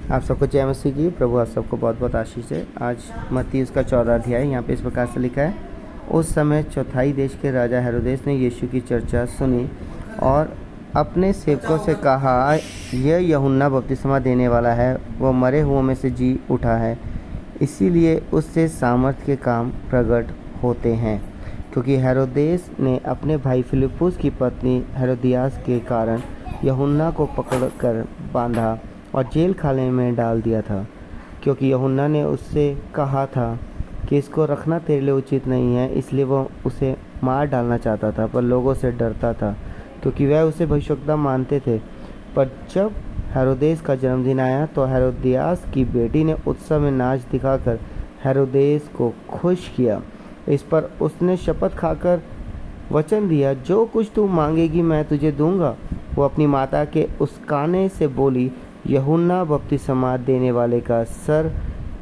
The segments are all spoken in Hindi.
आप सबको जय मसीह की। प्रभु आप सबको बहुत बहुत आशीष है। आज मत्ती उसका 14 अध्याय यहाँ पे इस प्रकार से लिखा है। उस समय चौथाई देश के राजा हेरोदेस ने यीशु की चर्चा सुनी और अपने सेवकों से कहा, यह यूहन्ना बपतिस्मा देने वाला है, वह मरे हुओं में से जी उठा है, इसीलिए उससे सामर्थ्य के काम प्रकट होते हैं। क्योंकि हेरोदेस ने अपने भाई फिलिप्पुस की पत्नी हेरोदियास के कारण यूहन्ना को पकड़कर बांधा और जेल खाने में डाल दिया था। क्योंकि यूहन्ना ने उससे कहा था कि इसको रखना तेरे लिए उचित नहीं है, इसलिए वह उसे मार डालना चाहता था, पर लोगों से डरता था क्योंकि वह उसे भविष्यवक्ता मानते थे। पर जब हेरोदेस का जन्मदिन आया तो हेरोदियास की बेटी ने उत्सव में नाच दिखाकर हेरोदेस को खुश किया। इस पर उसने शपथ खाकर वचन दिया, जो कुछ तू मांगेगी मैं तुझे दूंगा। वो अपनी माता के उस्काने से बोली, यूहन्ना बपतिस्मा देने वाले का सर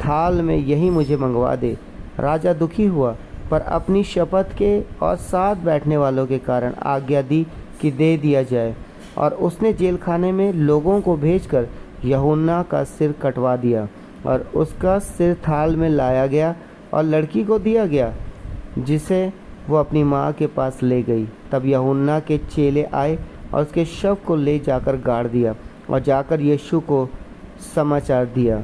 थाल में यही मुझे मंगवा दे। राजा दुखी हुआ, पर अपनी शपथ के और साथ बैठने वालों के कारण आज्ञा दी कि दे दिया जाए, और उसने जेल खाने में लोगों को भेजकर यूहन्ना का सिर कटवा दिया। और उसका सिर थाल में लाया गया और लड़की को दिया गया, जिसे वो अपनी माँ के पास ले गई। तब यूहन्ना के चेले आए और उसके शव को ले जाकर गाड़ दिया और जाकर यीशु को समाचार दिया।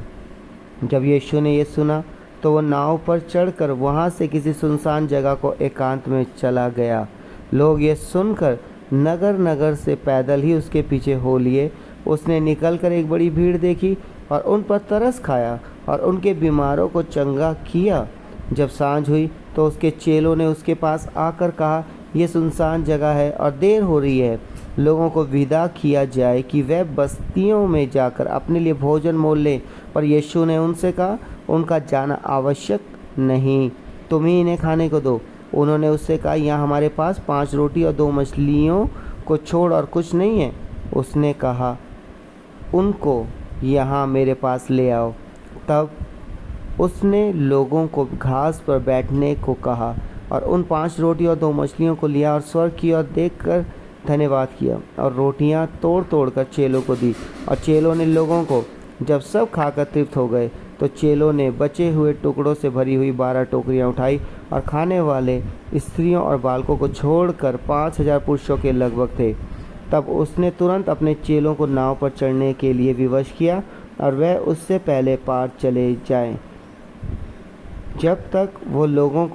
जब यीशु ने ये सुना तो वह नाव पर चढ़कर वहाँ से किसी सुनसान जगह को एकांत में चला गया। लोग ये सुनकर नगर नगर से पैदल ही उसके पीछे हो लिए। उसने निकलकर एक बड़ी भीड़ देखी और उन पर तरस खाया और उनके बीमारों को चंगा किया। जब सांझ हुई तो उसके चेलों ने उसके पास आकर कहा, यह सुनसान जगह है और देर हो रही है, लोगों को विदा किया जाए कि वह बस्तियों में जाकर अपने लिए भोजन मोल लें। पर यीशु ने उनसे कहा, उनका जाना आवश्यक नहीं, तुम ही इन्हें खाने को दो। उन्होंने उससे कहा, यहाँ हमारे पास 5 रोटी और 2 मछलियों को छोड़ और कुछ नहीं है। उसने कहा, उनको यहाँ मेरे पास ले आओ। तब उसने लोगों को घास पर बैठने को कहा और उन 5 रोटी और 2 मछलियों को लिया और स्वर्ग की ओर देखकर धन्यवाद किया और रोटियां तोड़ तोड़ कर चेलों को दी। और चेलों ने लोगों को जब सब खाकर तृप्त हो गए तो चेलों ने बचे हुए टुकड़ों से भरी हुई 12 टोकरियां उठाई और खाने वाले स्त्रियों और बालकों को छोड़कर 5000 पुरुषों के लगभग थे। तब उसने तुरंत अपने चेलों को नाव पर चढ़ने के लिए विवश किया और वह उससे पहले पार चले जाएं, जब तक वो लोगों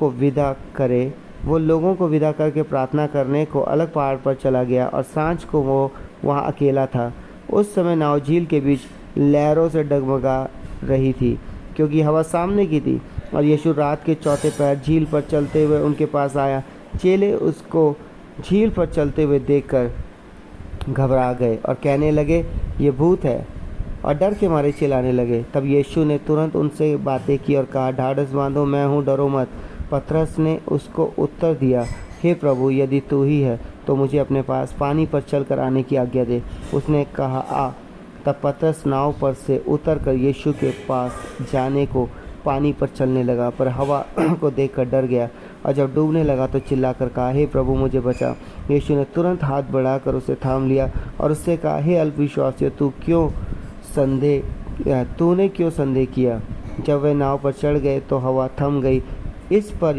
को विदा करके प्रार्थना करने को अलग पहाड़ पर चला गया। और सांझ को वो वहाँ अकेला था। उस समय नाव झील के बीच लहरों से डगमगा रही थी, क्योंकि हवा सामने की थी। और यीशु रात के चौथे पहर झील पर चलते हुए उनके पास आया। चेले उसको झील पर चलते हुए देखकर घबरा गए और कहने लगे, ये भूत है, और डर के मारे चिल्लाने लगे। तब यीशु ने तुरंत उनसे बातें की और कहा, ढाढ़स बांधो, मैं हूँ, डरो मत। पतरस ने उसको उत्तर दिया, हे प्रभु, यदि तू ही है तो मुझे अपने पास पानी पर चलकर आने की आज्ञा दे। उसने कहा, आ। तब पतरस नाव पर से उतरकर यीशु के पास जाने को पानी पर चलने लगा, पर हवा को देखकर डर गया और जब डूबने लगा तो चिल्लाकर कहा, हे प्रभु, मुझे बचा। यीशु ने तुरंत हाथ बढ़ाकर उसे थाम लिया और उससे कहा, हे अल्पविश्वासियों, तूने क्यों संदेह किया। जब वे नाव पर चढ़ गए तो हवा थम गई। इस पर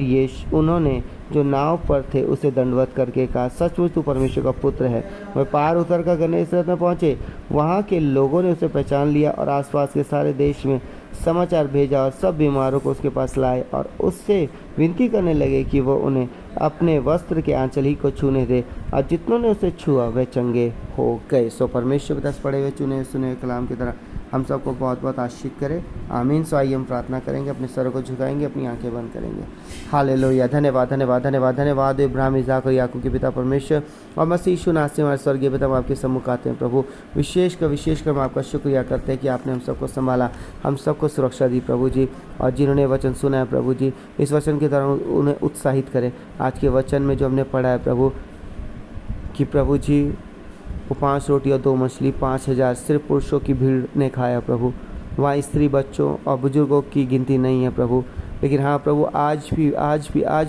उन्होंने जो नाव पर थे उसे दंडवत करके कहा, सचमुच तू परमेश्वर का पुत्र है। वे पार उतर कर गन्नेसरत में पहुँचे। वहाँ के लोगों ने उसे पहचान लिया और आसपास के सारे देश में समाचार भेजा और सब बीमारों को उसके पास लाए और उससे विनती करने लगे कि वो उन्हें अपने वस्त्र के आंचल ही को छूने दे, और जितनों ने उसे छुआ वे चंगे हो गए। सो परमेश्वर पिता पढ़े हुए चुने सुने कलाम की तरह हम सबको बहुत बहुत आशीष करे। आमीन। सो आइए हम प्रार्थना करेंगे, अपने सर को झुकाएंगे, अपनी आंखें बंद करेंगे। हालेलुया। धन्यवाद धन्यवाद धन्यवाद धन्यवाद इब्राहिम, इसहाक और याकूब के पिता परमेश्वर और मसीह यीशु नासरी हमारे स्वर्गीय पिता, हम आपके सम्मुख आते हैं प्रभु। विशेषकर हम आपका शुक्रिया करते हैं कि आपने हम सबको संभाला, हम सबको सुरक्षा दी प्रभु जी। और जिन्होंने वचन सुना है प्रभु जी, इस वचन के दौरान उन्हें उत्साहित करें। आज के वचन में जो हमने पढ़ा है प्रभु कि प्रभु जी वो 5 रोटी और 2 मछली 5000 सिर्फ पुरुषों की भीड़ ने खाया प्रभु। वहाँ स्त्री, बच्चों और बुजुर्गों की गिनती नहीं है प्रभु। लेकिन हाँ प्रभु, आज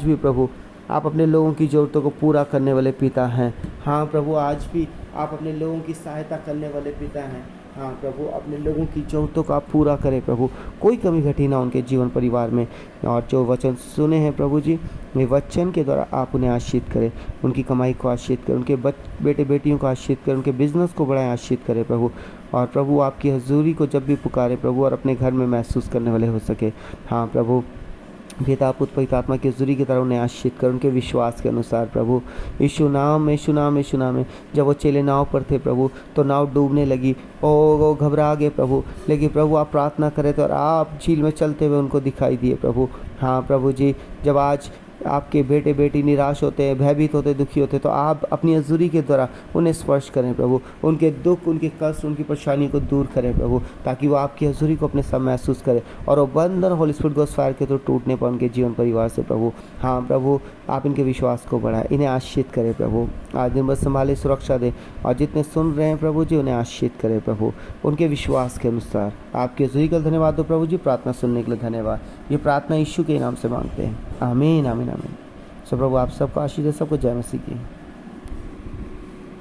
भी प्रभु आप अपने लोगों की ज़रूरतों को पूरा करने वाले पिता हैं। हाँ प्रभु, आज भी आप अपने लोगों की सहायता करने वाले पिता हैं। हाँ प्रभु, अपने लोगों की ज़रूरतों को आप पूरा करें प्रभु, कोई कमी घटी ना उनके जीवन परिवार में। और जो वचन सुने हैं प्रभु जी, ये वचन के द्वारा आप उन्हें आशीषित करें, उनकी कमाई को आशीषित करें, उनके बेटे बेटियों को आशीषित करें, उनके बिजनेस को बढ़ाएं, आशीषित करें प्रभु। और प्रभु आपकी हजूरी को जब भी पुकारे प्रभु, और अपने घर में महसूस करने वाले हो सके। हाँ प्रभु, पिता पुत्र पवित्र आत्मा की हजूरी की तरह उन्हें आशीषित कर, उनके विश्वास के अनुसार प्रभु। यीशु नाम में, यीशु नाम में, यीशु नाम में। जब वो चेले नाव पर थे प्रभु, तो नाव डूबने लगी, वो घबरा गए प्रभु, लेकिन प्रभु आप प्रार्थना करे तो और आप झील में चलते हुए उनको दिखाई दिए प्रभु। हाँ प्रभु जी, जब आज आपके बेटे बेटी निराश होते हैं, भयभीत होते, दुखी होते, तो आप अपनी हजूरी के द्वारा उन्हें स्पर्श करें प्रभु, उनके दुख, उनके कष्ट, उनकी परेशानी को दूर करें प्रभु, ताकि वो आपकी हजूरी को अपने सब महसूस करें और वो बंधन होली स्पिरिट गोस्ट फायर के थ्रू टूटने पर उनके जीवन परिवार से प्रभु। हाँ प्रभु, आप इनके विश्वास को बढ़ाएं, इन्हें आशीषित करें प्रभु, आज दिन भर संभाले, सुरक्षा दें, और जितने सुन रहे हैं प्रभु जी उन्हें आशीषित करें प्रभु, उनके विश्वास के अनुसार। आपकी हजूरी का धन्यवाद दो प्रभु जी, प्रार्थना सुनने के लिए धन्यवाद। ये प्रार्थना यीशु के नाम से मांगते हैं, आमीन आमीन आमीन। सो प्रभु आप सबको आशीष दे, सबको जय मसीह की।